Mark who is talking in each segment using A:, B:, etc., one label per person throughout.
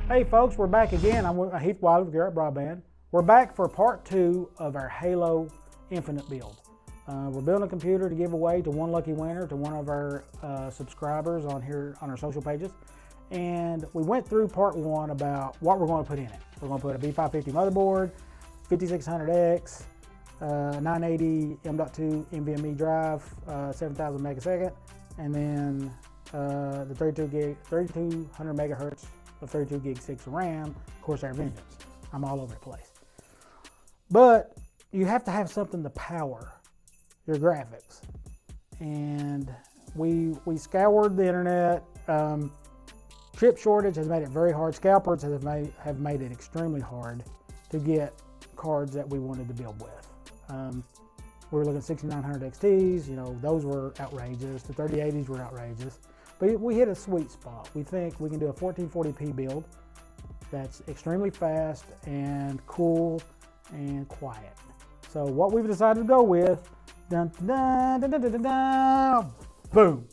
A: Hey folks, we're back again. I'm Heath Wiley with Broadband. We're back for part 2 of our Halo Infinite build. We're building a computer to give away to one lucky winner, to one of our subscribers on our social pages. And we went through part 1 about what we're going to put in it. We're going to put a B550 motherboard, 5600X, 980 M.2 NVMe drive, 7000 megasecond, and then the 3200 megahertz of 32 gig 6 of RAM, Corsair Vengeance. I'm all over the place. But you have to have something to power your graphics. And we scoured the internet. Chip shortage has made it very hard. Scalpers have made it extremely hard to get cards that we wanted to build with. We were looking at 6900 XTs, those were outrageous. The 3080s were outrageous. But we hit a sweet spot. We think we can do a 1440p build that's extremely fast and cool and quiet. So what we've decided to go with, dun, dun, dun, dun, dun, dun, dun, boom.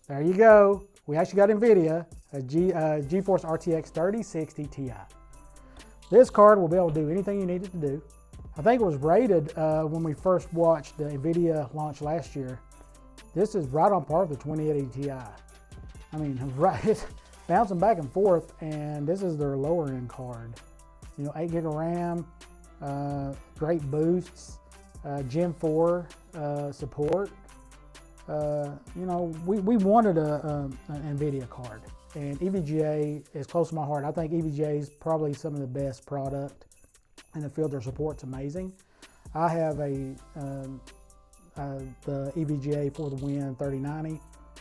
A: There you go. We actually got NVIDIA, a GeForce RTX 3060 Ti. This card will be able to do anything you need it to do. I think it was rated when we first watched the NVIDIA launch last year. This is right on par with the 2080 Ti. I mean, right, it's bouncing back and forth, and this is their lower end card. 8 gig of RAM, great boosts, Gen 4 support. We wanted an NVIDIA card, and EVGA is close to my heart. I think EVGA is probably some of the best product in the field. Their support's amazing. I have the EVGA for the Win 3090.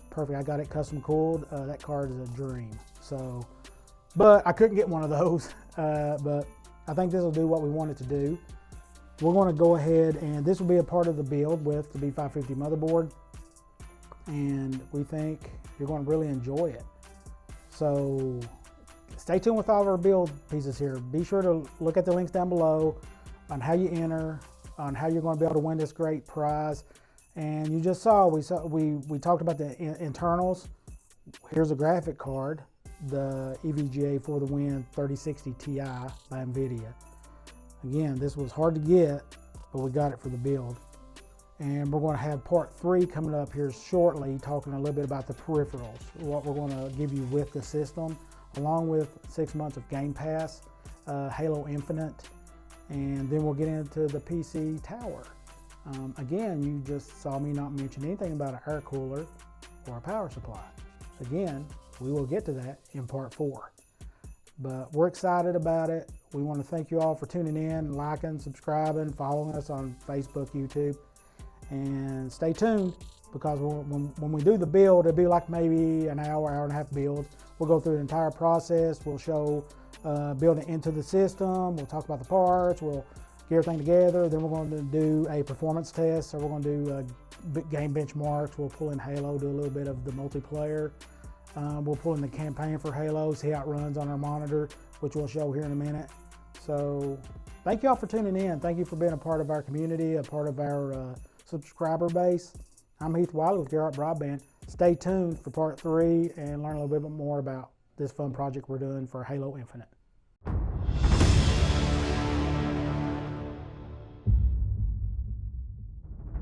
A: Perfect. I got it custom cooled. That card is a dream. But I couldn't get one of those. But I think this will do what we want it to do. We're going to go ahead, and this will be a part of the build with the B550 motherboard. And we think you're going to really enjoy it. So stay tuned with all of our build pieces here. Be sure to look at the links down below on how you enter, on how you're going to be able to win this great prize. And you just saw, we talked about the internals. Here's a graphic card, the EVGA for the Win 3060 Ti by NVIDIA. Again, this was hard to get, but we got it for the build. And we're going to have part 3 coming up here shortly, talking a little bit about the peripherals, what we're going to give you with the system, along with 6 months of Game Pass, Halo Infinite, and then we'll get into the PC tower. Again, you just saw me not mention anything about an air cooler or a power supply. Again, we will get to that in part 4. But we're excited about it. We want to thank you all for tuning in, liking, subscribing, following us on Facebook, YouTube. And stay tuned, because when we do the build, it'll be like maybe an hour and a half build. We'll go through the entire process. We'll show building into the system. We'll talk about the parts. We'll get everything together. Then we're going to do a performance test. So we're going to do game benchmarks. We'll pull in Halo, do a little bit of the multiplayer. We'll pull in the campaign for Halo, see how it runs on our monitor, which we'll show here in a minute. So thank you all for tuning in. Thank you for being a part of our community, a part of our subscriber base. I'm Heath Wiley with Broadband. Stay tuned for part 3 and learn a little bit more about this fun project we're doing for Halo Infinite.